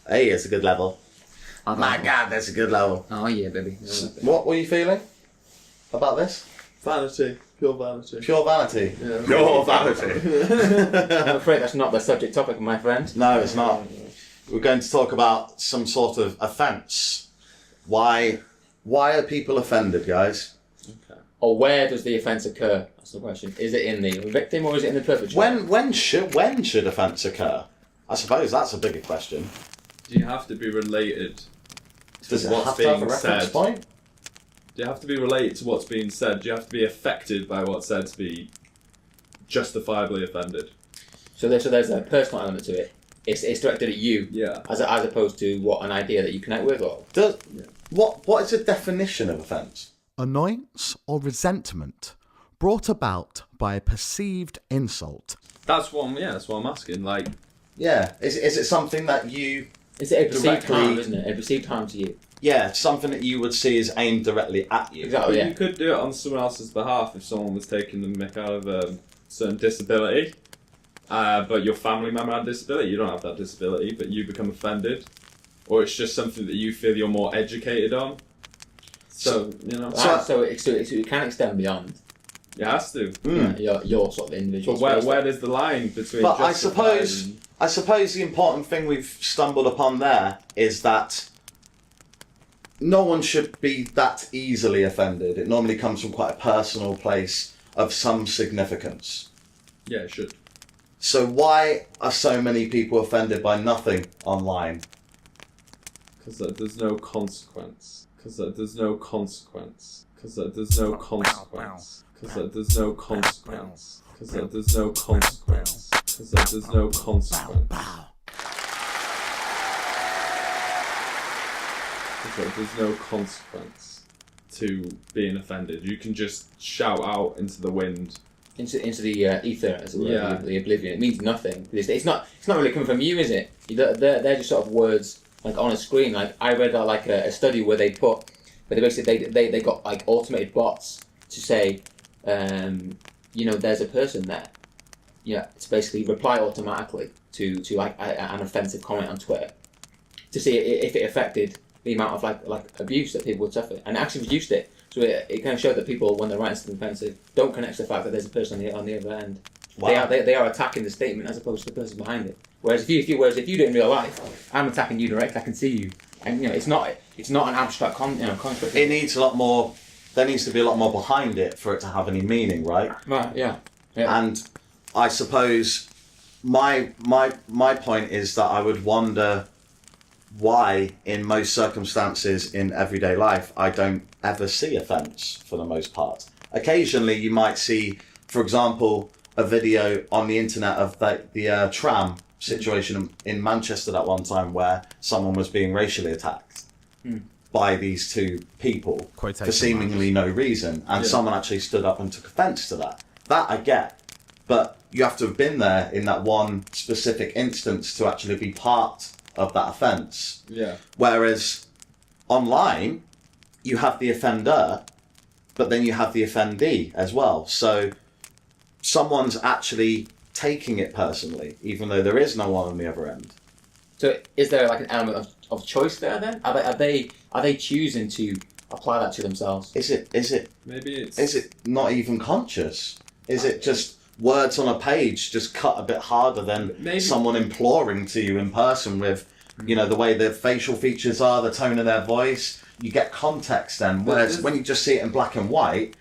Hey, it's a good level. My God, that's a good level. Oh yeah, baby. What were you feeling about this? Vanity. Pure vanity. Pure vanity. Yeah. Pure vanity. I'm afraid that's not the subject topic, my friend. No, it's not. We're going to talk about some sort of offence. Why are people offended, guys? Okay. Or where does the offence occur? That's the question. Is it in the victim or is it in the perpetrator? When should offence occur? I suppose that's a bigger question. Do you have to be related to Does it what's have to have being a reference said? point? Do you have to be related to what's being said? Do you have to be affected by what's said to be justifiably offended? So there's a personal element to it. It's directed at you, Yeah. as opposed to what an idea that you connect with, or What is the definition of offence? Annoyance or resentment brought about by a perceived insult. That's what I'm asking. Like, Yeah, is it something that you... is it a perceived Directly- harm, isn't it? A perceived harm to you. Yeah, something that you would see is aimed directly at you. Exactly. you could do it on someone else's behalf if someone was taking the mick out of a certain disability, but your family member had a disability. You don't have that disability, but you become offended, or it's just something that you feel you're more educated on. So you know, So it can extend beyond it has to. your sort of individual. But space. where there's the line between? But justified I suppose the important thing we've stumbled upon there is that no one should be that easily offended. It normally comes from quite a personal place of some significance. yeah, it should. So why are so many people offended by nothing online? Because there's no consequence. Because there's no consequence. Because there's no consequence. Because there's no consequence. Because there's no consequence. Because there's no consequence. Because there's no consequence to being offended. You can just shout out into the wind. into the ether, as it were, Yeah. the oblivion. It means nothing. It's not really coming from you, is it? They're just sort of words like on a screen. Like I read a study where they basically they got like automated bots to say, there's a person there. To basically reply automatically to like an offensive comment on Twitter to see if it affected the amount of like abuse that people would suffer, and it actually reduced it. So it kind of showed that people, when they're writing something offensive, don't connect to the fact that there's a person on the other end. Wow. They are attacking the statement as opposed to the person behind it. Whereas if you do it in real life, I'm attacking you directly. I can see you, and it's not an abstract construct. It needs a lot more. There needs to be a lot more behind it for it to have any meaning, right? Right. Yeah. And I suppose my point is that I would wonder why, in most circumstances in everyday life, I don't ever see offence for the most part. Occasionally, you might see, for example, a video on the internet of the tram situation in Manchester at one time where someone was being racially attacked by these two people for seemingly no reason, and someone actually stood up and took offence to that. That I get, but you have to have been there in that one specific instance to actually be part of that offence. Yeah. Whereas online, you have the offender, but then you have the offendee as well. So someone's actually taking it personally, even though there is no one on the other end. So is there like an element of choice there then? Are they choosing to apply that to themselves? Is it Maybe it's. is it not even conscious? Is it just words on a page just cut a bit harder than Maybe. someone imploring to you in person with, the way their facial features are, the tone of their voice? You get context then. Whereas when you just see it in black and white,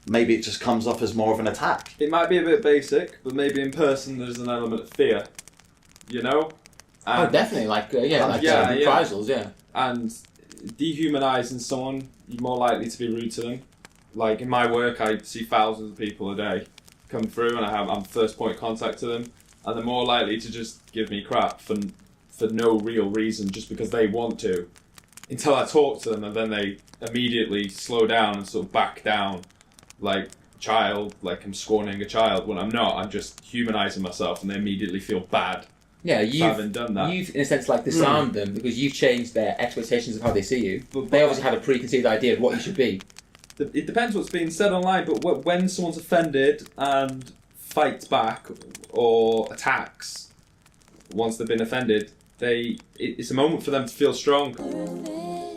maybe it just comes off as more of an attack. It might be a bit basic, but maybe in person there's an element of fear. And, Definitely. Reprisals. Yeah. And dehumanising someone, you're more likely to be rude to them. Like in my work, I see thousands of people a day come through, and I'm first point of contact to them, and they're more likely to just give me crap for no real reason, just because they want to, until I talk to them, and then they immediately slow down and sort of back down, like child, like I'm scorning a child when I'm not. I'm just humanising myself, and they immediately feel bad. Yeah, having done that. You've, in a sense, disarmed them because you've changed their expectations of how they see you. They obviously had a preconceived idea of what you should be. It depends what's being said online, but when someone's offended and fights back or attacks once they've been offended, it's a moment for them to feel strong,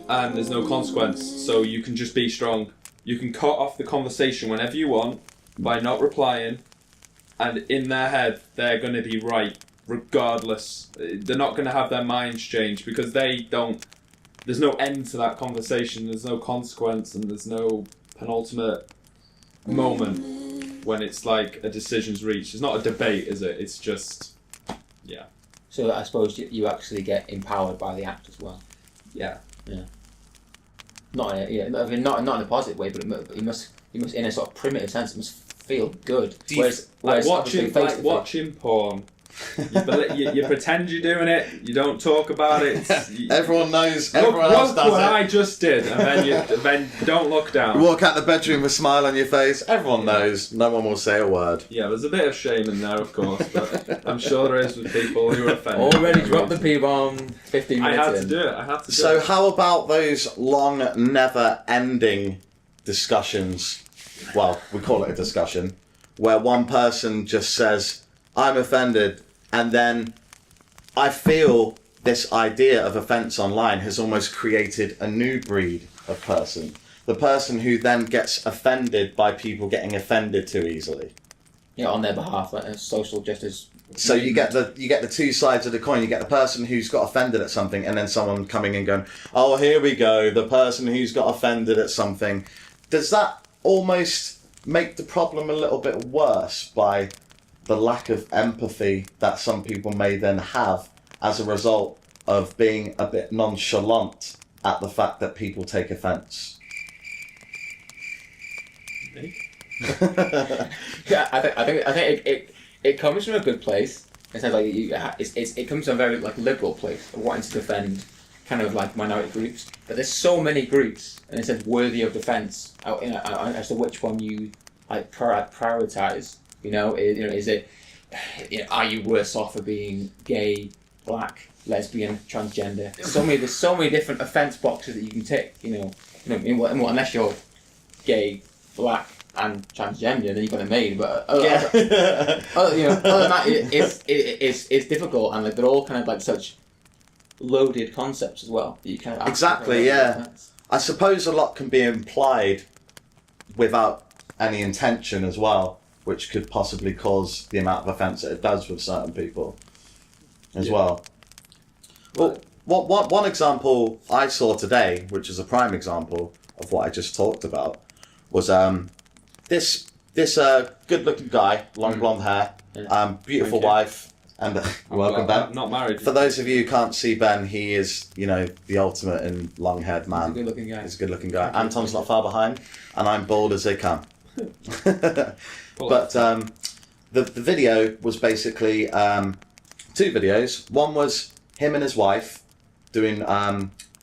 and there's no consequence, so you can just be strong. You can cut off the conversation whenever you want by not replying, and in their head they're going to be right regardless. They're not going to have their minds changed because there's no end to that conversation, there's no consequence, and there's no penultimate moment when it's like a decision's reached. It's not a debate, is it? It's just, yeah. So I suppose you actually get empowered by the act as well. Yeah. Yeah. Not in a positive way, but you must in a sort of primitive sense, it must feel good. Whereas watching porn. You pretend you're doing it. You don't talk about it. Everyone knows. Everyone else does what it. I just did, and then don't look down. You walk out the bedroom with a smile on your face. Everyone knows. No one will say a word. Yeah, there's a bit of shame in there, of course, but I'm sure there is with people who are offended. Already dropped the P-bomb 15 minutes I had in. to do it. So how about those long, never-ending discussions? Well, we call it a discussion, where one person just says, "I'm offended," and then I feel this idea of offence online has almost created a new breed of person. The person who then gets offended by people getting offended too easily. Yeah, on their behalf, like a social justice. So you get the two sides of the coin. You get the person who's got offended at something, and then someone coming and going, "Oh, here we go, the person who's got offended at something." Does that almost make the problem a little bit worse by the lack of empathy that some people may then have as a result of being a bit nonchalant at the fact that people take offence? Yeah, I think it comes from a good place. It sounds like it comes from a very like liberal place of wanting to defend kind of like minority groups. But there's so many groups, and it says worthy of defence. As to which one you like prioritise. Is it? Are you worse off for being gay, black, lesbian, transgender? There's so many different offence boxes that you can tick. Unless you're gay, black, and transgender, then you've got it made. But other than that, it's difficult, and like they're all kind of like such loaded concepts as well. That you kind of exactly, yeah. I suppose a lot can be implied without any intention as well, which could possibly cause the amount of offence that it does with certain people as well. Well, one example I saw today, which is a prime example of what I just talked about, was this good-looking guy, long blonde hair, beautiful wife, and welcome, Ben. I'm not married. For those of you who can't see Ben, he is, the ultimate in long-haired man. He's a good-looking guy. He's a good-looking guy. Anton's not far behind, and I'm bald as they come. But the video was basically two videos. One was him and his wife doing.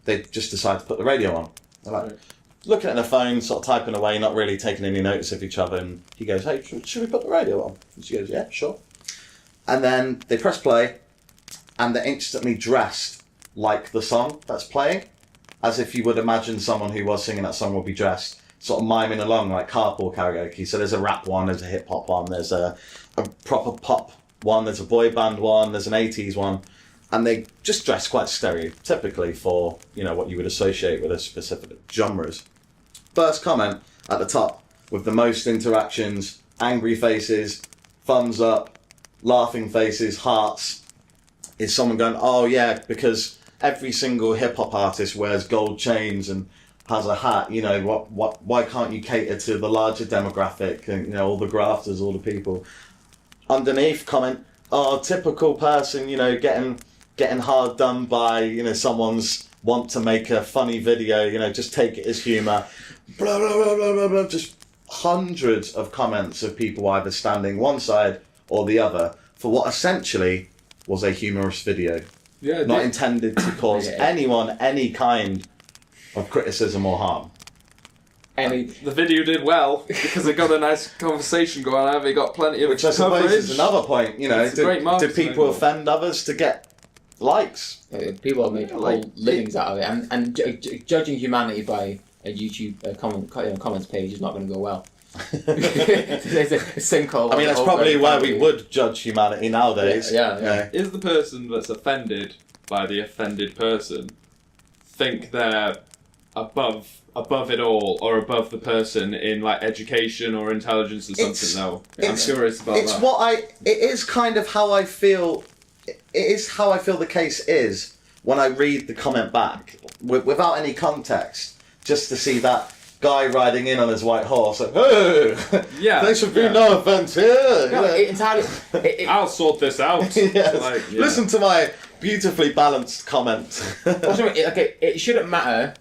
They just decided to put the radio on. They're like looking at their phone, sort of typing away, not really taking any notice of each other. And he goes, "Hey, should we put the radio on?" And she goes, "Yeah, sure." And then they press play, and they're instantly dressed like the song that's playing, as if you would imagine someone who was singing that song would be dressed, sort of miming along like carpool karaoke. So there's a rap one, there's a hip hop one, there's a proper pop one, there's a boy band one, there's an 80s one, and they just dress quite stereotypically for what you would associate with a specific genres. First comment at the top with the most interactions, angry faces, thumbs up, laughing faces, hearts, is someone going, "Oh yeah, because every single hip hop artist wears gold chains and has a hat. Why can't you cater to the larger demographic and all the grafters, all the people?" Underneath comment, "Oh, typical person, getting hard done by someone's want to make a funny video. Just take it as humour." Blah blah blah blah blah blah. Just hundreds of comments of people either standing one side or the other for what essentially was a humorous video, not intended to cause anyone any kind of criticism or harm. The video did well because it got a nice conversation going on. It got plenty of which I suppose is another point. Do people offend others to get likes? People have made whole livings out of it, and judging humanity by a YouTube comments page is not going to go well. There's a sinkhole. That's probably why we would judge humanity nowadays. Yeah. Is the person that's offended by the offended person think they're above it all, or above the person in like education or intelligence or something. Though I'm curious about that. It is kind of how I feel. It is how I feel the case is when I read the comment back without any context, just to see that guy riding in on his white horse, like, hey, there should be no offence here. No, I'll sort this out. Yes. Like, Listen to my beautifully balanced comment. It shouldn't matter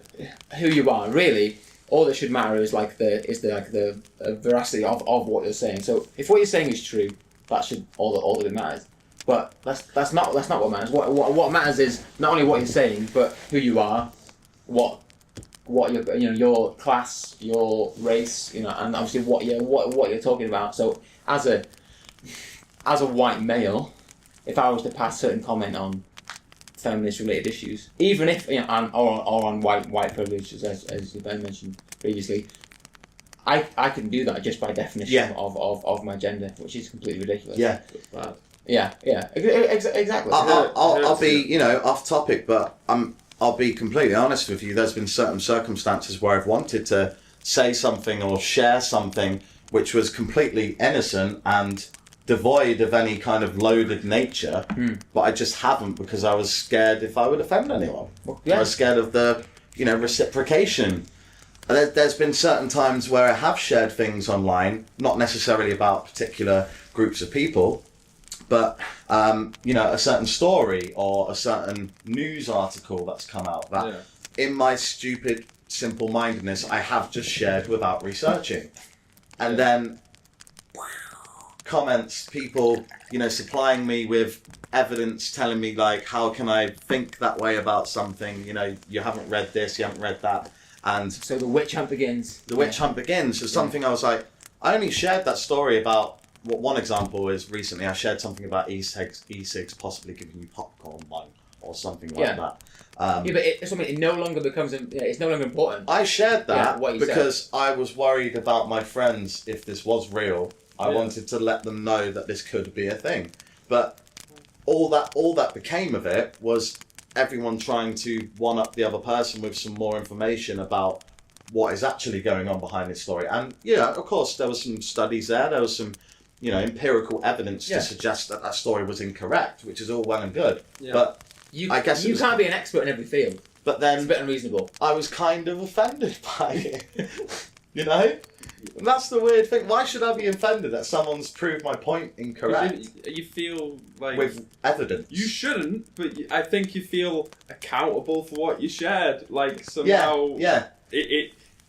who you are, really. All that should matter is the veracity of what you're saying. So if what you're saying is true, that should all that matters. But that's not what matters. What matters is not only what you're saying, but who you are, what your class, your race, and obviously what you're talking about. So as a white male, if I was to pass certain comment on feminist related issues, even if or on white privilege, as Ben mentioned previously, I can do that just by definition of my gender, which is completely ridiculous. Yeah. Yeah, exactly. I'll be off topic, but I'll be completely honest with you. There's been certain circumstances where I've wanted to say something or share something which was completely innocent and devoid of any kind of loaded nature, but I just haven't, because I was scared if I would offend anyone. I was scared of the reciprocation. There's been certain times where I have shared things online, not necessarily about particular groups of people, but a certain story or a certain news article that's come out that in my stupid simple-mindedness I have just shared without researching. And then comments, people supplying me with evidence, telling me like, how can I think that way about something, you haven't read this, you haven't read that. And so the witch hunt begins. So something I was like, I only shared that story about. One example is recently I shared something about e-cigs possibly giving you popcorn or something like that. But it no longer becomes. It's no longer important. I shared that because I was worried about my friends if this was real. I wanted to let them know that this could be a thing. But all that became of it was everyone trying to one up the other person with some more information about what is actually going on behind this story. And of course there was some studies there. There was some empirical evidence to suggest that story was incorrect, which is all well and good. Yeah. But I guess you can't be an expert in every field. But then it's a bit unreasonable. I was kind of offended by it. And that's the weird thing. Why should I be offended that someone's proved my point incorrect? You feel like with evidence. You shouldn't, but I think you feel accountable for what you shared. Like somehow,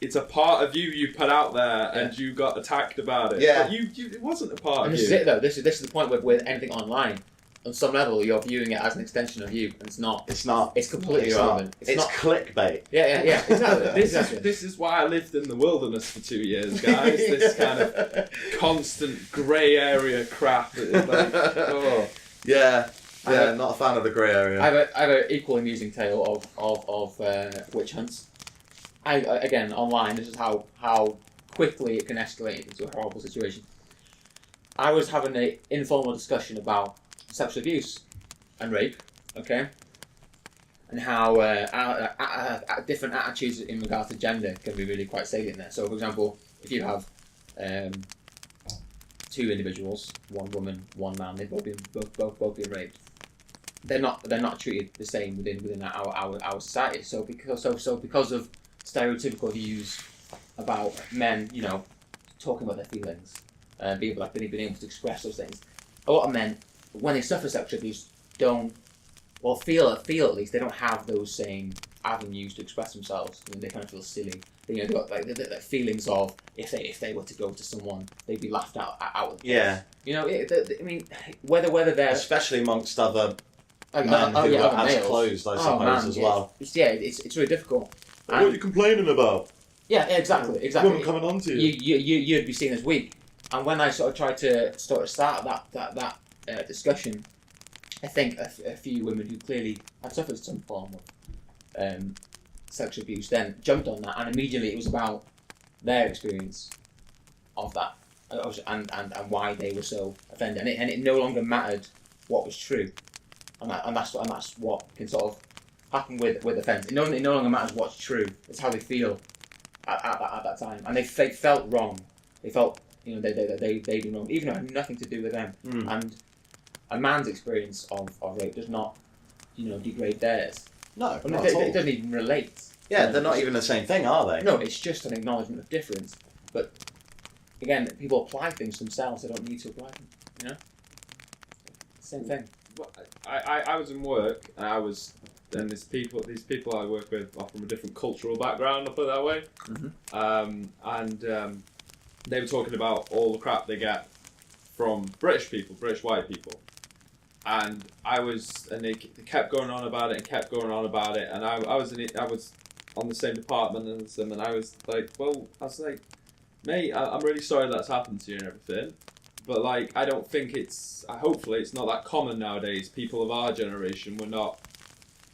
it's a part of you put out there, and you got attacked about it. Yeah, but it wasn't a part of you. This is it though. This is the point with anything online. On some level, you're viewing it as an extension of you, and it's not. It's not. It's completely irrelevant. It's not clickbait. Yeah, exactly. This is why I lived in the wilderness for 2 years, guys. This kind of constant grey area crap. Yeah, not a fan of the grey area. I have an equally amusing tale of witch hunts. Again, online, this is how quickly it can escalate into a horrible situation. I was having an informal discussion about sexual abuse and rape, okay? And how different attitudes in regards to gender can be really quite salient there. So, for example, if you have two individuals, one woman, one man, they've both been raped. They're not treated the same within our society. So because of stereotypical views about men, talking about their feelings, being able to express those things. A lot of men, when they suffer sexual abuse, feel at least they don't have those same avenues to express themselves. They kind of feel silly. They've got like the feelings of if they were to go to someone, they'd be laughed out of the place. Whether they're especially amongst other men who are as closed, I suppose, as well. It's really difficult. What are you complaining about? Yeah, exactly. Women coming on to you. You'd be seen as weak. And when I sort of tried to start that discussion, I think a few women who clearly had suffered some form of sexual abuse then jumped on that, and immediately it was about their experience of that and why they were so offended. And it no longer mattered what was true. and that's what can sort of happen with offence. It no longer matters what's true; it's how they feel at that time, and they felt wrong. They felt they did wrong, even though it had nothing to do with them. And a man's experience of rape does not degrade theirs. No, But not at all. it doesn't even relate. Yeah, they're not even the same thing, are they? No, it's just an acknowledgement of difference. But again, people apply things themselves; they don't need to apply them. Same thing. Well, I was in work, and these people I work with are from a different cultural background, I'll put it that way. And they were talking about all the crap they get from British white people. And they kept going on about it, and I was on the same department as them, and I was like, mate, I'm really sorry that's happened to you and everything, but like, I don't think hopefully it's not that common nowadays. People of our generation were not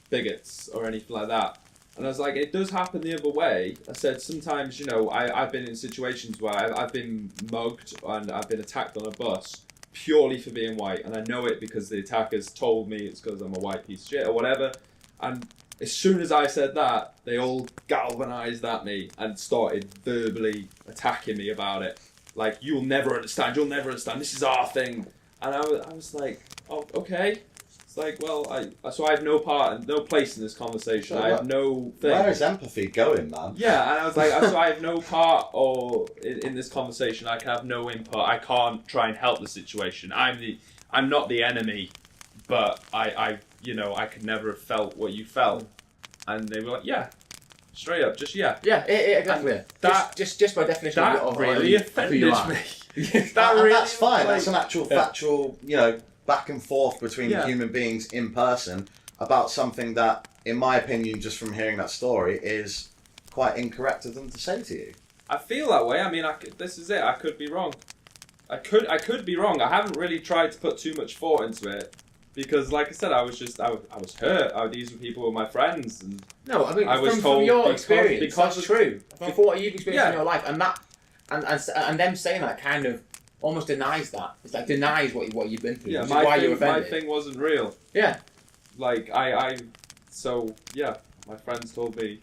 bigots or anything like that. And I was like, it does happen the other way. I said, sometimes, I've been in situations where I've been mugged and I've been attacked on a bus purely for being white, and I know it because the attackers told me it's because I'm a white piece of shit or whatever. And as soon as I said that, they all galvanised at me and started verbally attacking me about it. Like, you'll never understand, this is our thing. And I was like, oh, okay. It's like, well, so I have no place in this conversation. I have no thing. Where is empathy going, man? Yeah, and I was like, so I have no part in this conversation. I can have no input. I can't try and help the situation. I'm not the enemy, but I could never have felt what you felt. And they were like, yeah, straight up, just yeah. Yeah, exactly. That just by definition that of really offended me. That's fine. That's an actual factual, back and forth between human beings in person about something that, in my opinion, just from hearing that story, is quite incorrect of them to say to you. I feel that way. I mean, this is it. I could be wrong. I could be wrong. I haven't really tried to put too much thought into it because, like I said, I was hurt. These were people who were my friends, and no, I mean, I was from your experience, because that's true. For what you've experienced in your life, and them saying that kind of almost denies that. It's like denies what you've been through. Yeah, which is why you're offended. My thing wasn't real. Yeah. Like my friends told me,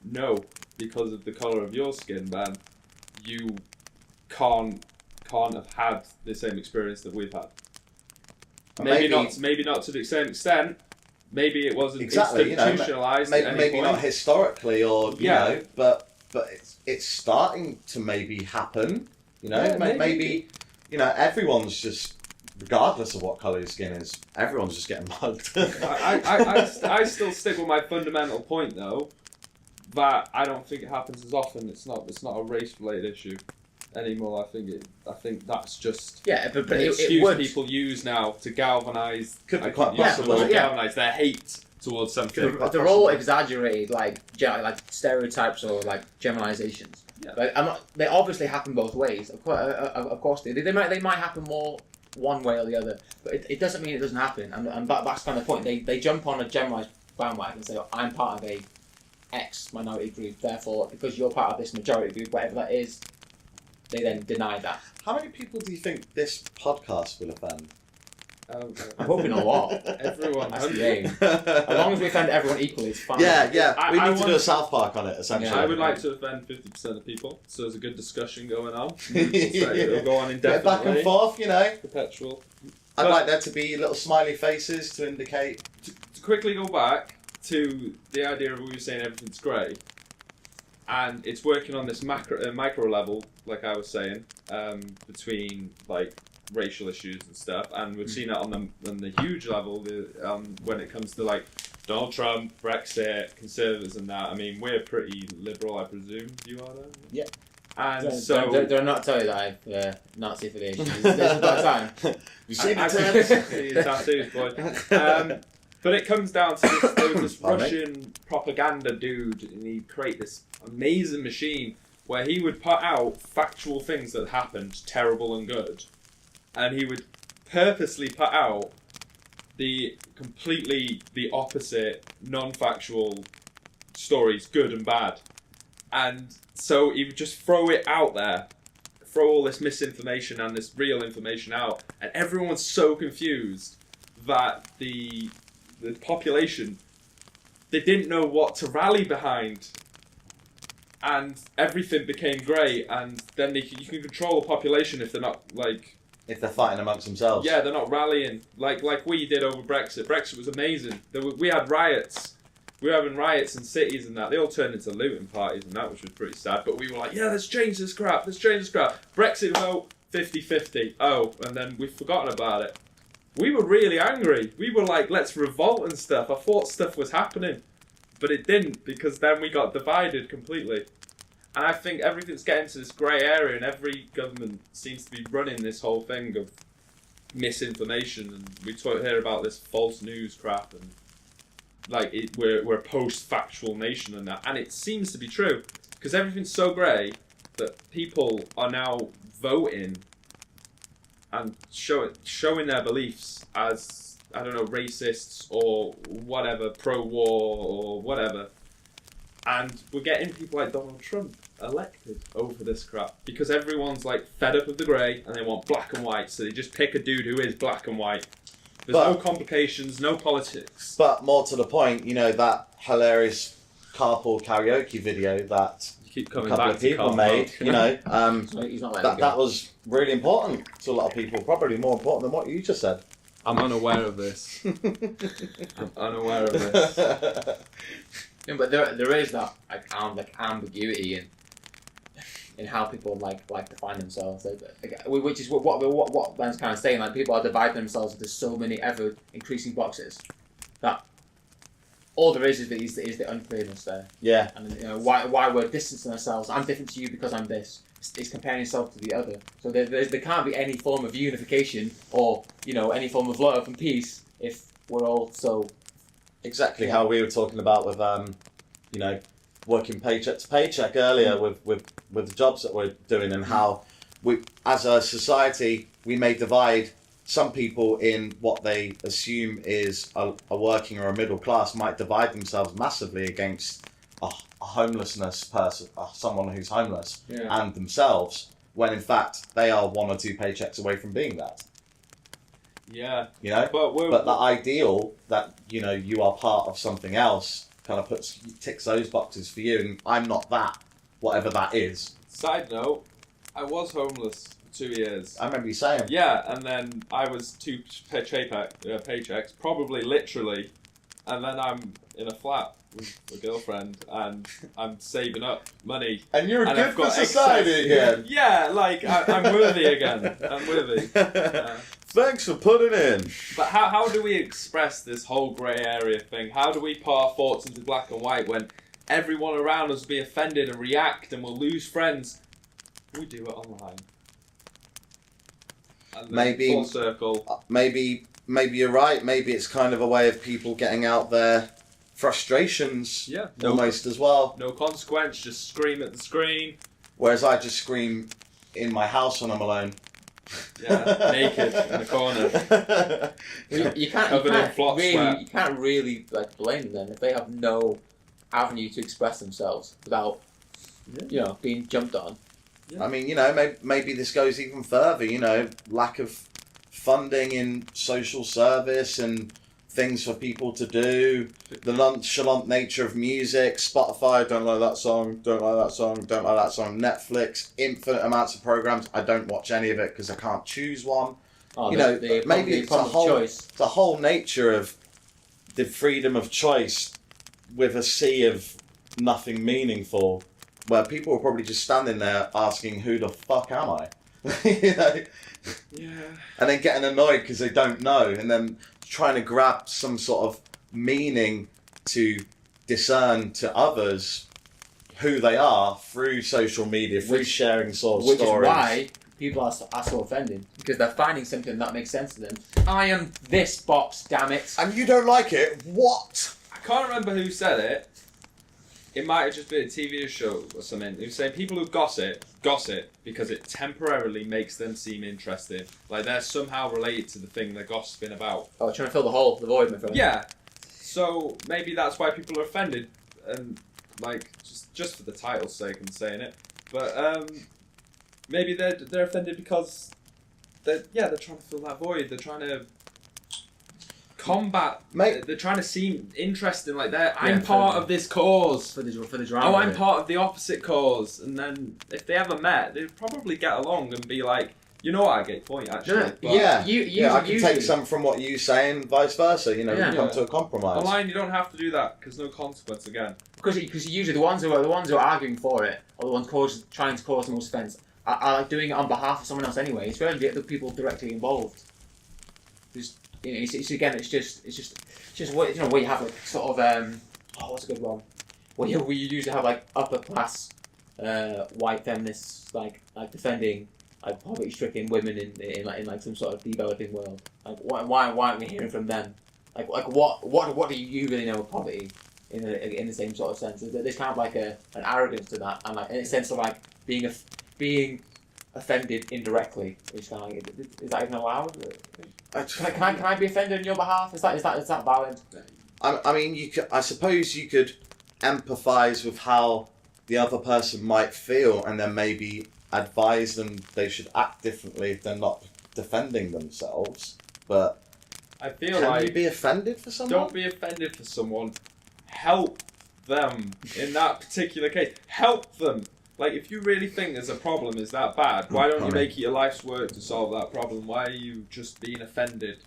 no, because of the colour of your skin, man, you can't have had the same experience that we've had. Maybe not to the same extent. Maybe it wasn't institutionalised. Maybe not historically, or but it's starting to maybe happen. Maybe everyone's just, regardless of what colour your skin is, everyone's just getting mugged. I still stick with my fundamental point though, that I don't think it happens as often. It's not a race related issue anymore. I think that's just but an excuse people use now to galvanise. Could be quite possible. Galvanise their hate towards something. They're all exaggerated, like stereotypes or like generalizations. Yeah. They obviously happen both ways. Of course they might happen more one way or the other, but it doesn't mean it doesn't happen. And that's kind of the point. They jump on a generalised bandwagon and say, oh, I'm part of a X minority group, therefore because you're part of this majority group, whatever that is, they then deny that. How many people do you think this podcast will offend? I'm hoping a lot. Everyone. That's the aim. As long as we offend everyone equally, it's fine. Yeah. We need to do a South Park on it, essentially. I would like to offend 50% of people, so there's a good discussion going on. So it'll go on indefinitely. Back and forth, Perpetual. I'd like there to be little smiley faces to indicate. To quickly go back to the idea of we were saying everything's grey, and it's working on this micro level, like I was saying, between like racial issues and stuff, and we've seen it on the huge level when it comes to like Donald Trump, Brexit, Conservatives and that. I mean, we're pretty liberal, I presume. You are then? Yeah. And do I not tell you that I've Nazi affiliations? This is about time. You see the tattoos, boy. But it comes down to there was this Russian propaganda dude, and he'd create this amazing machine where he would put out factual things that happened, terrible and good, and he would purposely put out the opposite, non-factual stories, good and bad. And so he would just throw it out there, throw all this misinformation and this real information out, and everyone's so confused that the the population, they didn't know what to rally behind. And everything became great, and then you can control the population if they're not, like... If they're fighting amongst themselves. Yeah, they're not rallying, like we did over Brexit. Brexit was amazing. We had riots. We were having riots in cities and that. They all turned into looting parties and that, which was pretty sad. But we were like, yeah, let's change this crap, Brexit vote, 50-50. Oh, and then we've forgotten about it. We were really angry. We were like, let's revolt and stuff. I thought stuff was happening. But it didn't, because then we got divided completely. And I think everything's getting to this grey area, and every government seems to be running this whole thing of misinformation. And we hear about this false news crap, and like we're a post-factual nation and that. And it seems to be true, because everything's so grey that people are now voting and showing their beliefs as, I don't know, racists or whatever, pro-war or whatever. And we're getting people like Donald Trump elected over this crap because everyone's like fed up of the grey and they want black and white, so they just pick a dude who is black and white. There's no complications, no politics. But more to the point, you know, that hilarious carpool karaoke video that a couple of people made, you know, that was really important to a lot of people, probably more important than what you just said. I'm unaware of this. I'm unaware of this. Yeah, but there is that like ambiguity in how people like define themselves, which is what Ben's kind of saying. Like, people are dividing themselves into so many ever increasing boxes that all there is the unclearness there. Yeah. And you know, why we're distancing ourselves. I'm different to you because I'm this. It's comparing yourself to the other. So there can't be any form of unification or, you know, any form of love and peace if we're all so... Exactly how we were talking about with, you know, working paycheck to paycheck earlier with the jobs that we're doing, and how we, as a society, we may divide some people in what they assume is a working or a middle class, might divide themselves massively against a homelessness person, someone who's homeless, and themselves, when in fact they are 1 or 2 paychecks away from being that. Yeah. You know? But the ideal that, you know, you are part of something else kind of ticks those boxes for you, and I'm not that, whatever that is. Side note, I was homeless for 2 years. I remember you saying. Yeah, and then I was 2 paychecks, probably literally, and then I'm in a flat with a girlfriend, and I'm saving up money. And you're good for society again. Yeah, like, I'm worthy again. I'm worthy. Thanks for putting in. But how do we express this whole grey area thing? How do we put our thoughts into black and white when everyone around us will be offended and react and we'll lose friends? We do it online. And maybe full circle. Maybe you're right. Maybe it's kind of a way of people getting out their frustrations, almost as well. No consequence, just scream at the screen. Whereas I just scream in my house when I'm alone. Yeah, naked in the corner. You can't really like blame them if they have no avenue to express themselves without, you know, being jumped on. Yeah. I mean, you know, maybe this goes even further. You know, lack of funding in social service and things for people to do, the nonchalant nature of music, Spotify, don't like that song, don't like that song, don't like that song, Netflix, infinite amounts of programs. I don't watch any of it because I can't choose one. Oh, you know, maybe it's the whole nature of the freedom of choice with a sea of nothing meaningful, where people are probably just standing there asking, who the fuck am I? You know? Yeah. And then getting annoyed because they don't know, and then trying to grab some sort of meaning to discern to others who they are through social media, through sharing sort of stories. Which is why people are so offended, because they're finding something that makes sense to them. I am this box, damn it. And you don't like it? What? I can't remember who said it. It might have just been a TV show or something. Who saying people who gossip because it temporarily makes them seem interested. Like they're somehow related to the thing they're gossiping about. Oh, trying to fill the void, my friend. Yeah. So maybe that's why people are offended, and like just for the title's sake, I'm saying it. But maybe they're offended because they're trying to fill that void. They're trying to combat. Mate. They're trying to seem interesting. Like I'm Yeah, part of this cause. for the drama. Oh, I'm part of the opposite cause. And then if they ever met, they'd probably get along and be like, you know what, I get point actually. Yeah. But I can take some from what you say and vice versa. You know, we come to a compromise. online, you don't have to do that because no consequence again. Because usually the ones who are arguing for it, or the ones trying to cause the most offence, are like doing it on behalf of someone else anyway. It's rarely the people directly involved. It's just what where you have like sort of what's a good one? Where you usually have like upper class white feminists like defending like poverty-stricken women in some sort of developing world. Like why aren't we hearing from them? Like what do you really know of poverty in the same sort of sense? There's kind of like an arrogance to that, and like in a sense of like being offended indirectly. It's kind of like, is that even allowed? Can I be offended on your behalf? Is that valid? I mean, I suppose you could empathise with how the other person might feel, and then maybe advise them they should act differently if they're not defending themselves. But I feel can like you be offended for someone? don't be offended for someone. Help them in that particular case. Help them. Like, if you really think there's a problem is that bad, why don't you make it your life's work to solve that problem? Why are you just being offended?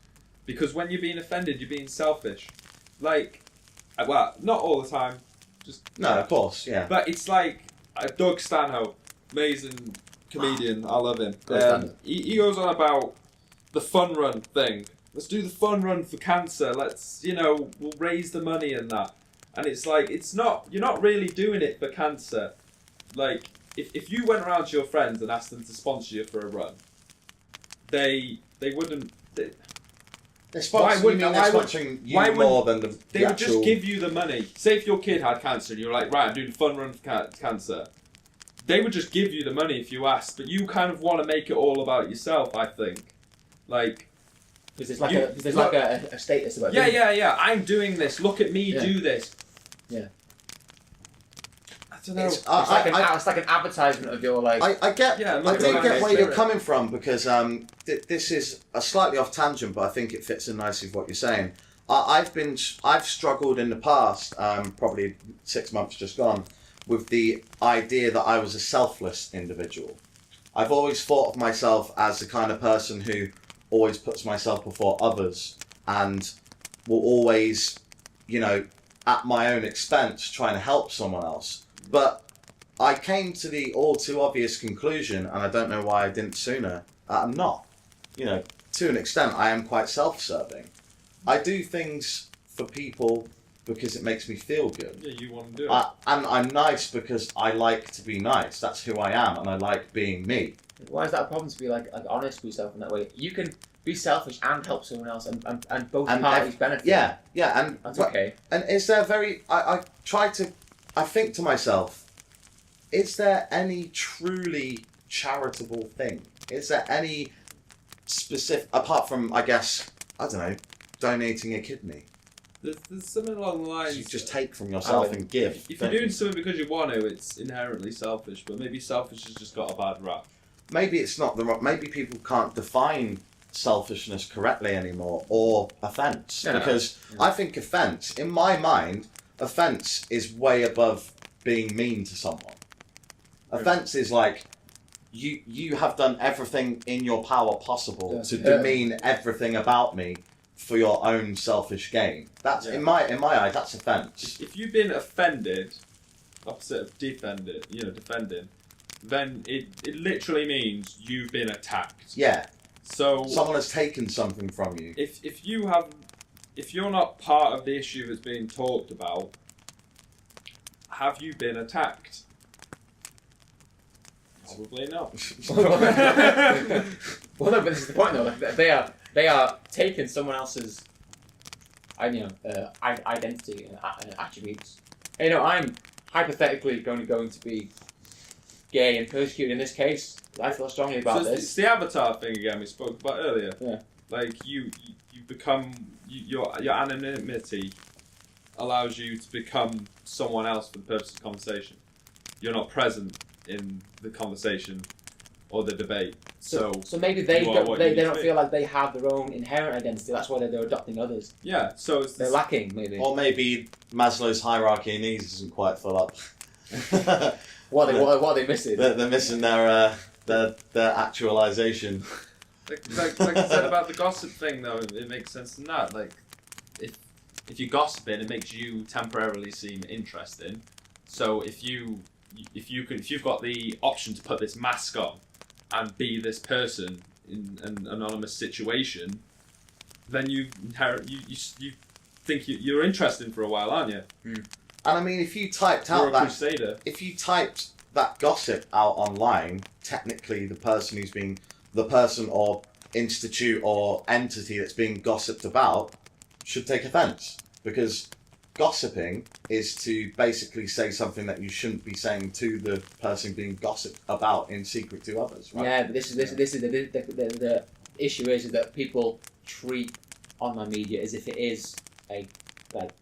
Because when you're being offended, you're being selfish. Like, well, not all the time. No, of course, yeah. But it's like Doug Stanhope, amazing comedian. I love him. He goes on about the fun run thing. Let's do the fun run for cancer. Let's, we'll raise the money and that. And it's like, you're not really doing it for cancer. Like, if you went around to your friends and asked them to sponsor you for a run, they wouldn't. They're sponsoring you more than the They would just give you the money. Say if your kid had cancer and you're like, right, I'm doing a fun run for cancer. They would just give you the money if you asked, but you kind of want to make it all about yourself, I think. Like, because there's like a status about it. Yeah. I'm doing this. Look at me do this. Yeah. I don't know. It's like an advertisement of your like. I do get where you're coming from, because this is a slightly off tangent, but I think it fits in nicely with what you're saying. I've struggled in the past, probably 6 months just gone, with the idea that I was a selfless individual. I've always thought of myself as the kind of person who always puts myself before others and will always, at my own expense, trying to help someone else. But I came to the all too obvious conclusion, and I don't know why I didn't sooner, I'm not. To an extent, I am quite self-serving. I do things for people because it makes me feel good. Yeah, you want to do it. And I'm nice because I like to be nice. That's who I am, and I like being me. Why is that a problem to be like honest with yourself in that way? You can be selfish and help someone else, and both parties benefit. Yeah, and that's okay. And is there I think to myself, is there any truly charitable thing? Is there any specific, apart from, I guess, I don't know, donating a kidney? There's something along the lines. You just take from yourself and give. If you're doing something because you want to, it's inherently selfish. But maybe selfish has just got a bad rap. Maybe it's not maybe people can't define selfishness correctly anymore, or offence. Because I think offence, in my mind, offence is way above being mean to someone. Offence is like, you have done everything in your power possible to demean everything about me for your own selfish gain. That's in my eyes, that's offence. If you've been offended, opposite of defending, then it literally means you've been attacked. Yeah. So someone has taken something from you. If you're not part of the issue that's being talked about, have you been attacked? Probably not. Well, no, but this is the point though. Like, they are taking someone else's, identity and attributes. I'm hypothetically going to be gay and persecuted in this case. I feel strongly about this. It's the avatar thing again we spoke about earlier. Yeah. Like you become your anonymity allows you to become someone else for the purpose of conversation. You're not present in the conversation, or the debate. So maybe they you are don't what they you need don't to be. feel like they have their own inherent identity. That's why they're adopting others. Yeah, so it's They're this, lacking maybe. Or maybe Maslow's hierarchy of needs isn't quite full up. What are they missing? They're missing their actualization. like I said about the gossip thing, though, it makes sense in that. Like, if you're gossiping, it makes you temporarily seem interesting. So if you've got the option to put this mask on and be this person in an anonymous situation, then you think you're interesting for a while, aren't you? And I mean, if you typed You're out a that, crusader. if you typed that gossip out online, technically the person or institute or entity that's being gossiped about should take offence, because gossiping is to basically say something that you shouldn't be saying to the person being gossiped about in secret to others, right? Yeah, but this is the issue is that people treat online media as if it is a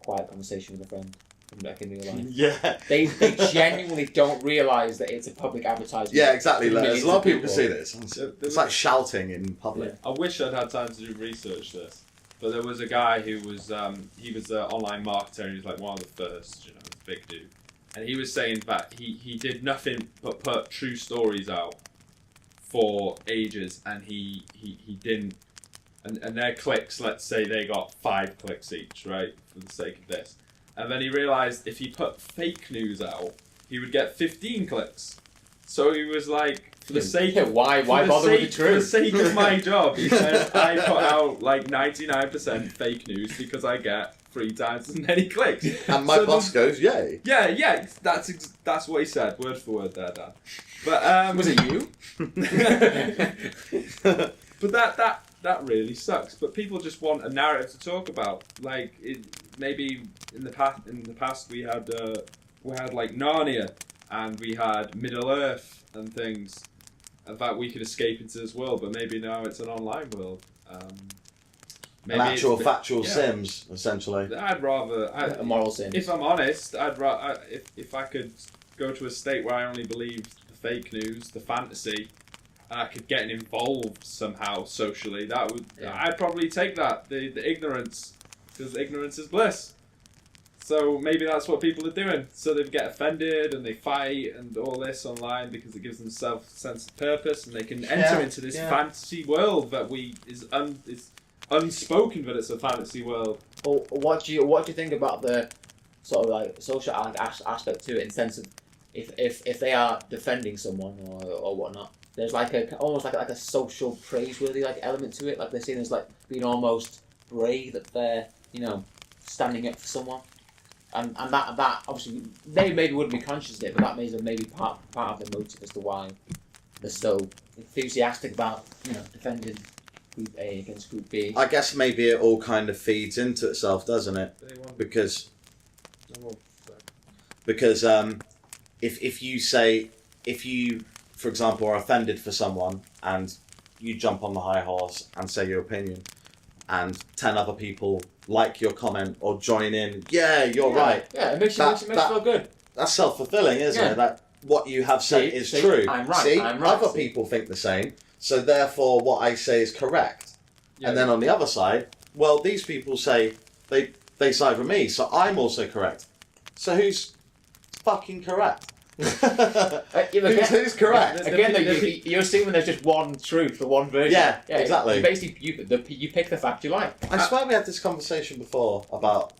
quiet conversation with a friend back in real life. Yeah. They genuinely don't realise that it's a public advertisement. Yeah, exactly. to There's millions a lot of of people see this. It's like shouting in public. I wish I'd had time to do research this, but there was a guy who was he was an online marketer, and he was like one of the first, big dude, and he was saying that he did nothing but put true stories out for ages, and he didn't, and their clicks, let's say they got 5 clicks each, right, for the sake of this, and then he realised if he put fake news out, he would get 15 clicks. So he was like, for the sake of why bother with the for the truth? sake of my job, he said, I put out like 99% fake news because I get 3 times as many clicks. And my boss goes, yay. Yeah, that's what he said, word for word there, Dan. But Was it you? but that really sucks. But people just want a narrative to talk about. Like maybe in the past we had like Narnia, and we had Middle Earth and things that we could escape into this world. But maybe now it's an online world. An actual factual Sims, essentially. I'd rather A moral sin. If I'm honest, I'd rather if I could go to a state where I only believed the fake news, the fantasy, and I could get involved somehow socially. That would I'd probably take that the ignorance, because ignorance is bliss. So maybe that's what people are doing. So they get offended and they fight and all this online because it gives them sense of purpose, and they can enter into this fantasy world that is unspoken, but it's a fantasy world. Well, what do you think about the sort of like social aspect to it, in the sense of if they are defending someone or whatnot, there's like almost like a social praiseworthy like element to it, like they're seen as like being almost brave that they're standing up for someone, and that obviously they maybe wouldn't be conscious of it, but that maybe part of the motive as to why they're so enthusiastic about defending Group A against Group B. I guess maybe it all kind of feeds into itself, doesn't it? Because if you, for example, are offended for someone and you jump on the high horse and say your opinion, and 10 other people like your comment or join in, you're right. Yeah, it makes you feel good. That's self-fulfilling, isn't it? That what you have said is see, true. I'm right. See, I'm right. other people think the same, so therefore what I say is correct. Yeah. And then on the other side, well, these people say they side with me, so I'm also correct. So who's fucking correct? Who's correct? Again, you're assuming there's just one truth, the one version. Yeah, exactly. You basically, you pick the fact you like. I swear we had this conversation before about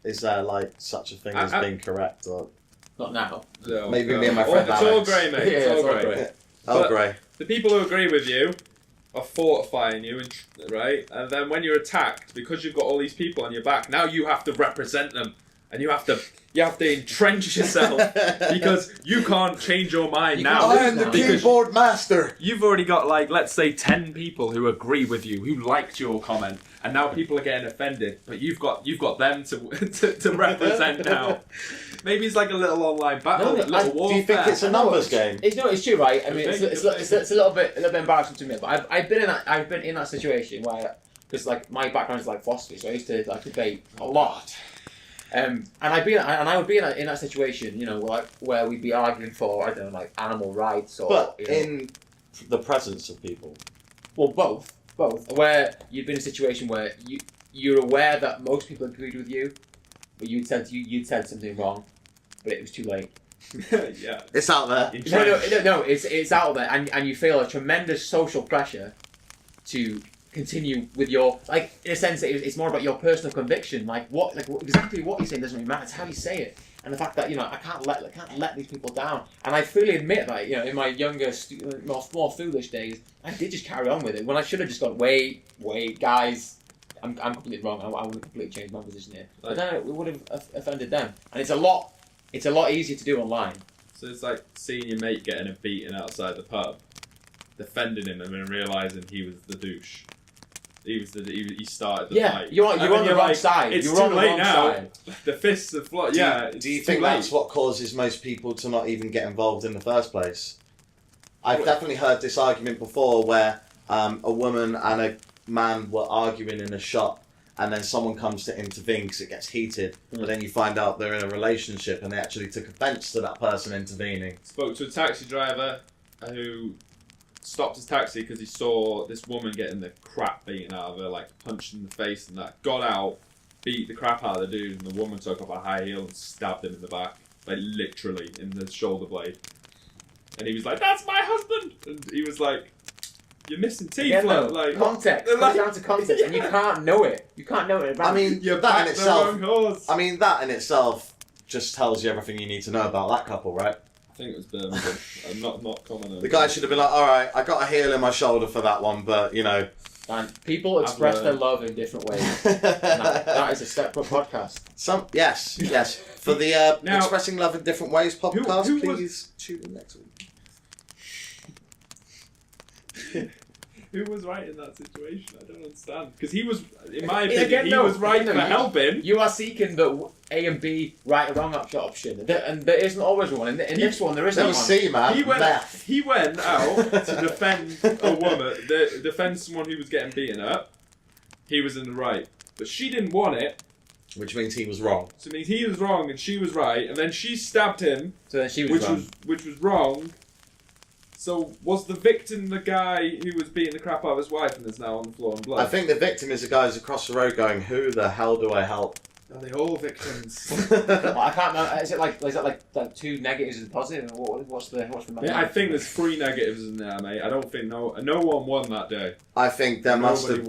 is there like such a thing as being correct, or Not now. No, maybe me and my friend It's all Alex. grey, mate. Yeah, it's all it's all grey. grey. Oh, But- grey. The people who agree with you are fortifying you, right? And then when you're attacked, because you've got all these people on your back, now you have to represent them, and you have to entrench yourself because you can't change your mind You now. can't I am the because keyboard master. You've already got, like, let's say 10 people who agree with you, who liked your comment, and now people are getting offended, but you've got them to represent now. Maybe it's like a little online battle, No, a little warfare. Do you think it's a numbers game? It's true, right? I mean, Good it's thing. a little bit embarrassing to me, but I've been in that situation where, because like my background is like philosophy, so I used to like debate a lot. And I would be in that situation, where we'd be arguing for, I don't know, like animal rights or. But the presence of people? Well, both. Where you've been in a situation where you're aware that most people agreed with you, but you'd said something wrong, but it was too late. Yeah. It's out there. No. It's out there, and you feel a tremendous social pressure to continue with your, like, in a sense, it's more about your personal conviction. Exactly what you say doesn't really matter. It's how you say it, and the fact that I can't let these people down. And I freely admit that in my younger, more foolish days, I did just carry on with it when I should have just gone, wait, guys. I'm completely wrong. I would have completely changed my position here. But then it would have offended them, and it's a lot easier to do online. So it's like seeing your mate getting a beating outside the pub, defending him, and then realising he was the douche. He started the fight. You're on the wrong side. It's you're too on the late wrong now. side. The fists are flying. Do you think that's what causes most people to not even get involved in the first place? I've definitely heard this argument before where a woman and a man were arguing in a shop, and then someone comes to intervene because it gets heated, but then you find out they're in a relationship and they actually took offence to that person intervening. Spoke to a taxi driver who stopped his taxi because he saw this woman getting the crap beaten out of her, like punched in the face and that. Got out, beat the crap out of the dude, and the woman took off a high heel and stabbed him in the back, like literally in the shoulder blade. And he was like, "That's my husband!" And he was like, "You're missing teeth." Like context. It comes down to context, and you can't know it. You can't know it. I mean, You're that in back the wrong itself. horse. I mean, that in itself just tells you everything you need to know about that couple, right? I think it was Birmingham. I'm not commenting. The guy should have been like, "All right, I got a heel in my shoulder for that one, but And people express their love in different ways. that is a separate podcast. Yes. For the Now, Expressing Love in Different Ways podcast, who please tune in next week. Who was right in that situation? I don't understand. Because he was, in my opinion, Again, was right for helping. You are seeking the A and B right or wrong option, and there isn't always one. In this one, there isn't one. See, man. He went out to defend a woman, defend someone who was getting beaten up. He was in the right, but she didn't want it. Which means he was wrong. So it means he was wrong and she was right, and then she stabbed him. So then she was wrong. Which was wrong. So was the victim the guy who was beating the crap out of his wife and is now on the floor in blood? I think the victim is the guy who's across the road going, "Who the hell do I help?" Are they all victims? Well, I can't remember. Is that like two negatives and positive? What's the Yeah, I think there's 3 negatives in there, mate. I don't think no one won that day. I think there must have.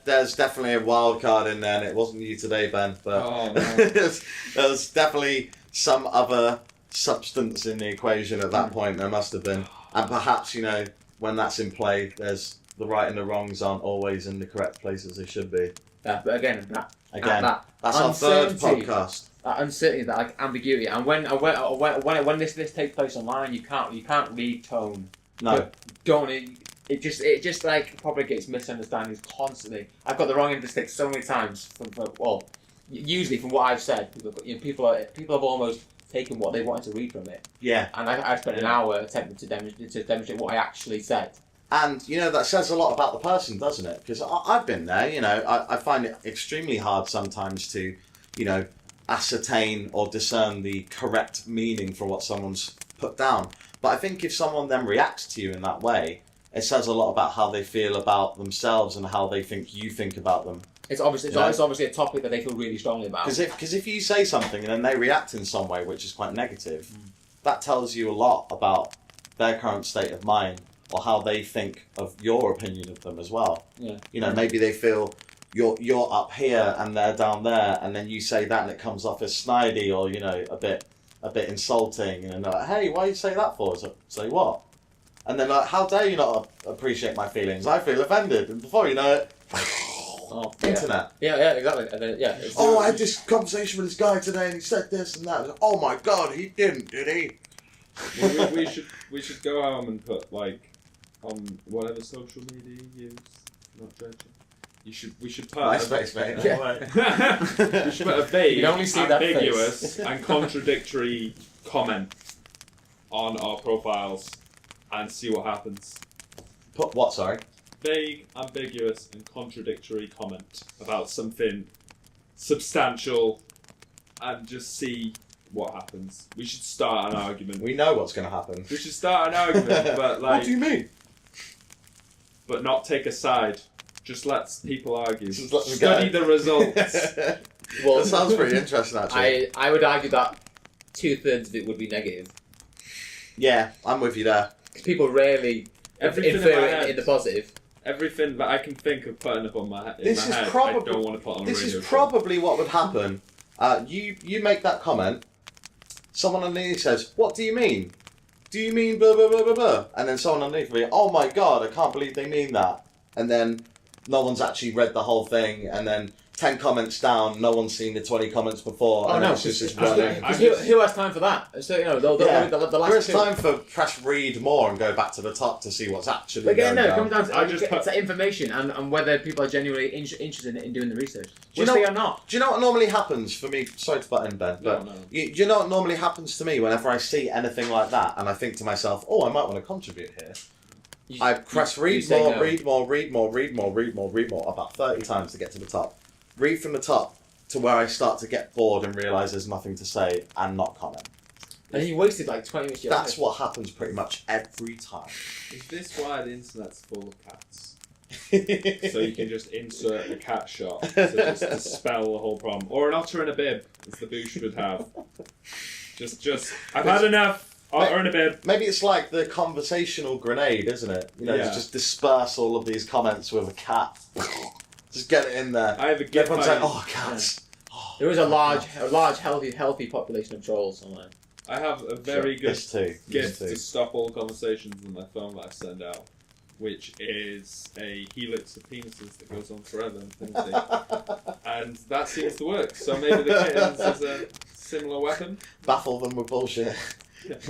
There's definitely a wild card in there, and it wasn't you today, Ben. But there's definitely some other substance in the equation at that point. There must have been, and perhaps when that's in play, there's the right and the wrongs aren't always in the correct places they should be. But again, that's our third podcast. That uncertainty, that like ambiguity, and when this takes place online, you can't read tone. No, don't it just like propagates misunderstandings constantly. I've got the wrong end of the stick so many times. Usually from what I've said, people have almost taken what they wanted to read from it. Yeah, and I spent an hour attempting to demonstrate what I actually said. And, that says a lot about the person, doesn't it? Because I've been there, I find it extremely hard sometimes to, ascertain or discern the correct meaning for what someone's put down. But I think if someone then reacts to you in that way, it says a lot about how they feel about themselves and how they think you think about them. It's obviously a topic that they feel really strongly about. Because if you say something and then they react in some way which is quite negative, that tells you a lot about their current state of mind, or how they think of your opinion of them as well. Yeah. Maybe they feel you're up here and they're down there, and then you say that and it comes off as snidey or a bit insulting, and they're like, "Hey, why you say that for?" So, say what? And then like, "How dare you not appreciate my feelings? I feel offended." And before you know it, internet. Yeah, exactly. And then, I had this conversation with this guy today, and he said this and that. Like, oh my God, he didn't, did he? Well, we should go home and put on whatever social media you use. Not judging. We should put MySpace, mate. We should put a vague, you only see ambiguous, and contradictory comment on our profiles and see what happens. Put what? Sorry. Vague, ambiguous, and contradictory comment about something substantial, and just see what happens. We should start an argument. We know what's going to happen. We should start an argument, but What do you mean? but not take a side. Just let people argue. Just let them Study go. the results. Well, That sounds pretty interesting, actually. I would argue that 2/3 of it would be negative. Yeah, I'm with you there. Because people rarely Everything infer in my it head. in the positive. Everything that I can think of putting up on my head, I don't want to put on a This radio is show. probably what would happen. You make that comment. Someone underneath says, "What do you mean? Do you mean blah blah blah blah blah?" And then someone underneath will be, "Oh my god, I can't believe they mean that." And then no one's actually read the whole thing. And then 10 comments down, no one's seen the 20 comments before. Oh and no, it's just this I- running. I- who has time for that? So, you know, the last There is two. time for press read more and go back to the top to see what's actually But again, going no, it down. comes down to, I just put- to information and whether people are genuinely interested in doing the research. Do you Which know- they are not. Do you know what normally happens for me? Sorry to butt in, Ben, but No. do you know what normally happens to me whenever I see anything like that and I think to myself, "Oh, I might want to contribute here." I press you read say more, no. read more about 30 times to get to the top. Read from the top to where I start to get bored and realise there's nothing to say and not comment. And you wasted like 20 minutes of your That's life. what happens pretty much every time. Is this why the internet's full of cats? So you can just insert a cat shot to just dispel the whole problem. Or an otter in a bib, as the Boosh would have. Just, I've had enough. Otter in a bib. Maybe it's like the conversational grenade, isn't it? You know, Yeah. just disperse all of these comments with a cat. Just get it in there. I have a gift. Everyone's like, "Oh, cats." Oh, There is a large, healthy population of trolls online. I have a very good This too. gift This to too. stop all conversations on my phone that I send out, which is a helix of penises that goes on forever, infinity. And that seems to work. So maybe the kittens is a similar weapon. Baffle them with bullshit.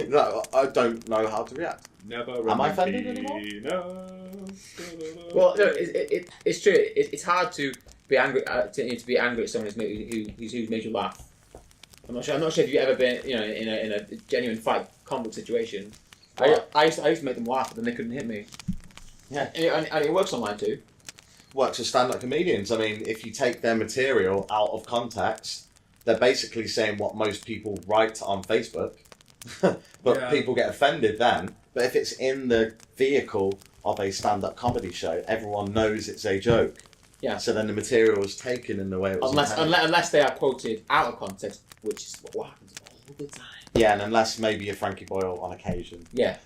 No, I don't know how to react. Never. Am I remember offended anymore? Well, no, it's true. It's hard to be angry to be angry at someone who's made you laugh. I'm not sure if you've ever been, you know, in a genuine fight, conflict situation. I used to make them laugh, but then they couldn't hit me. Yeah. And it works online too. Works with stand-up comedians. I mean, if you take their material out of context, they're basically saying what most people write on Facebook. But Yeah. people get offended then. But if it's in the vehicle of a stand-up comedy show, everyone knows it's a joke. Yeah. So then the material is taken in the way it was intended. Unless they are quoted out of context, which is what happens all the time. Yeah, and unless maybe a Frankie Boyle on occasion. Yeah.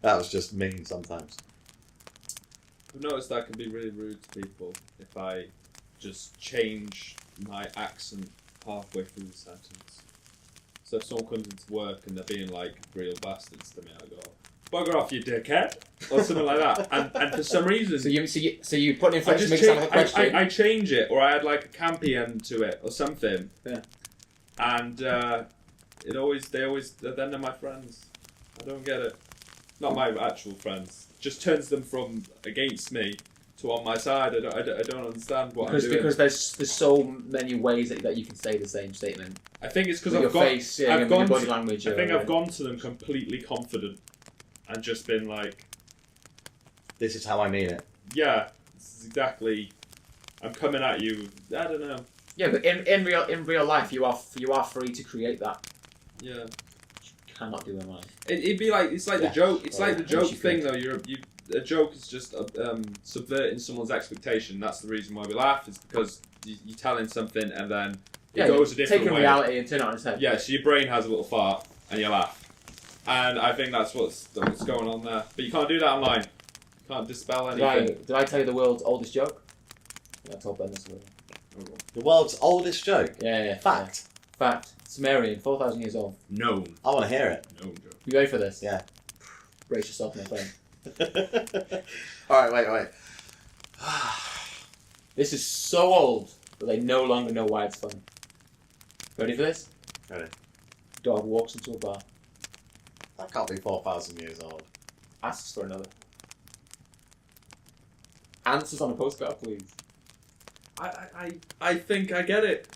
That was just mean sometimes. I've noticed that can be really rude to people if I just change my accent halfway through the sentence. So if someone comes into work and they're being like real bastards to me, I go, "Bugger off, you dickhead," or something like that. And for some reason, So you put an I inflection just make it sound like a question. I change it, or I add like a campy end to it, or something. Yeah. And they're then they're my friends. I don't get it. Not my actual friends. Just turns them from against me to on my side. I don't understand what I'm doing. Because there's so many ways that you can say the same statement. I think it's because With I've your gone. face, yeah, I've with gone. your body to- language. I think I've gone to them completely confident, and just been like, This is how I mean it. "Yeah, this is exactly. I'm coming at you. I don't know. Yeah, but in real life, you are free to create that. Yeah." You cannot do in life. It'd be like it's like Yeah. the joke. It's like the Well, joke you thing could. though. A joke is just subverting someone's expectation. That's the reason why we laugh. Is because you're telling something and then it goes a different taking way. reality and turn it on its head. Yeah, so your brain has a little fart and you laugh, and I think that's what's going on there. But you can't do that online. You can't dispel anything. Did I tell you the world's oldest joke? I told Ben this already. The world's oldest joke. Yeah. Fact. Yeah. Fact. Sumerian, 4,000 years old. Known. I want to hear it. Known joke. You ready for this? Yeah. Brace yourself, my friend. Alright, wait. This is so old that they no longer know why it's funny. Ready for this? Ready. Dog walks into a bar. That can't be 4,000 years old. Asks for another. Answers on a postcard, please. I think I get it.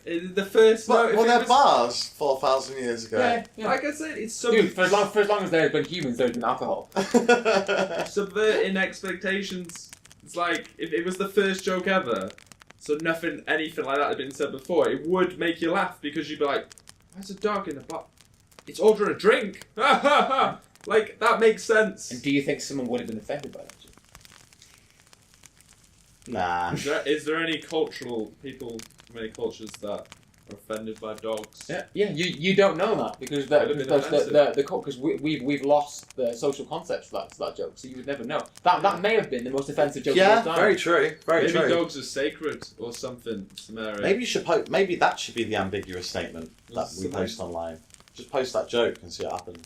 The first. But, no, well, if it they're was- bars 4,000 years ago. Yeah. Like I said, it's Dude, for as long as there's been humans, there's been alcohol. subverting expectations. It's like if it was the first joke ever, so anything like that had been said before, it would make you laugh because you'd be like, "Why's a dog in a bar? It's ordering a drink." Like, that makes sense. And do you think someone would have been offended by that joke? Nah. Is there any people from any cultures that are offended by dogs? Yeah. You don't know that because we've lost the social context for that joke, so you would never know. That may have been the most offensive joke of all time. Very true. Very Maybe true. dogs are sacred or something. Maybe you should maybe that should be the ambiguous statement that we post online. Just post that joke and see what happens.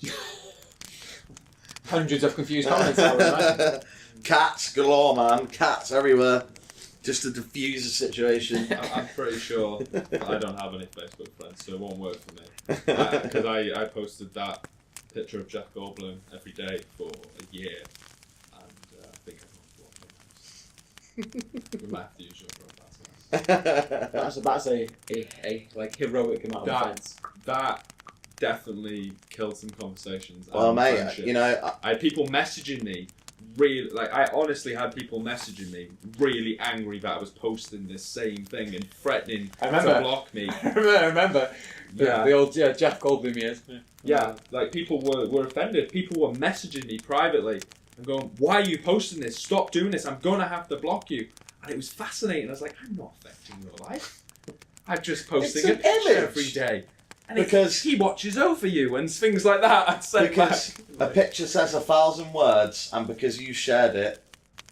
Hundreds of confused comments. I would imagine. Cats galore, man. Cats everywhere. Just to diffuse the situation. I'm pretty sure I don't have any Facebook friends, so it won't work for me. Because I posted that picture of Jeff Goldblum every day for a year, and I think I'm not blocked. We might have to use your profile. That's a like heroic amount of offense. That definitely killed some conversations. Well, mate, friendships. you know, I had people messaging me. I honestly had people messaging me really angry that I was posting this same thing and threatening to block me. I remember the old Jeff Goldblum years. Yeah, like people were offended. People were messaging me privately and going, "Why are you posting this? Stop doing this. I'm gonna have to block you." And it was fascinating. I was like, "I'm not affecting your life. I'm just posting a picture every day." And because he watches over you and things like that. I'd say because a picture says 1,000 words, and because you shared it,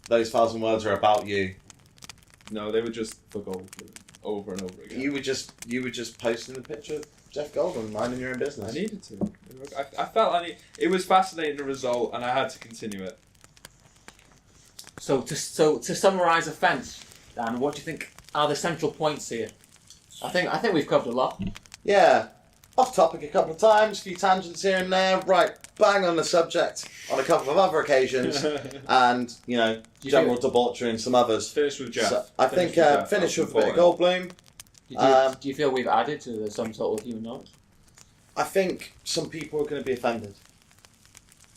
those 1,000 words are about you. No, they were just for Goldblum over and over again. You were just posting the picture of Jeff Goldblum, minding your own business. I needed to. I felt it was fascinating, the result, and I had to continue it. So to summarise offence, Dan, what do you think are the central points here? I think we've covered a lot. Yeah. Off topic a couple of times, a few tangents here and there, right, bang on the subject on a couple of other occasions, and, you know, general debauchery and some others. Finish with Jeff. So I think finish with a bit of Goldblum. Do you feel we've added to some sort of human knowledge? I think some people are going to be offended.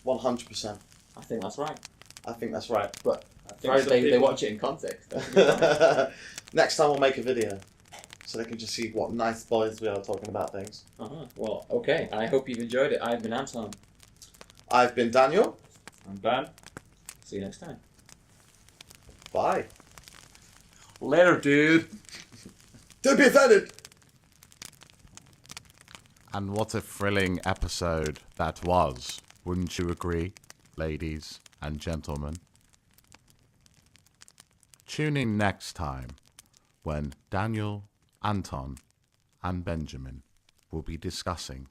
100%. I think that's right. I think that's right. But they watch it in context. Next time we'll make a video. So they can just see what nice boys we are talking about things. Well, okay. I hope you've enjoyed it. I've been Anton. I've been Daniel. I'm Ben. See you next time. Bye. Later, dude. Don't be offended. And what a thrilling episode that was. Wouldn't you agree, ladies and gentlemen? Tune in next time when Daniel, Anton, and Benjamin will be discussing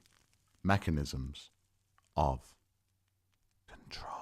mechanisms of control.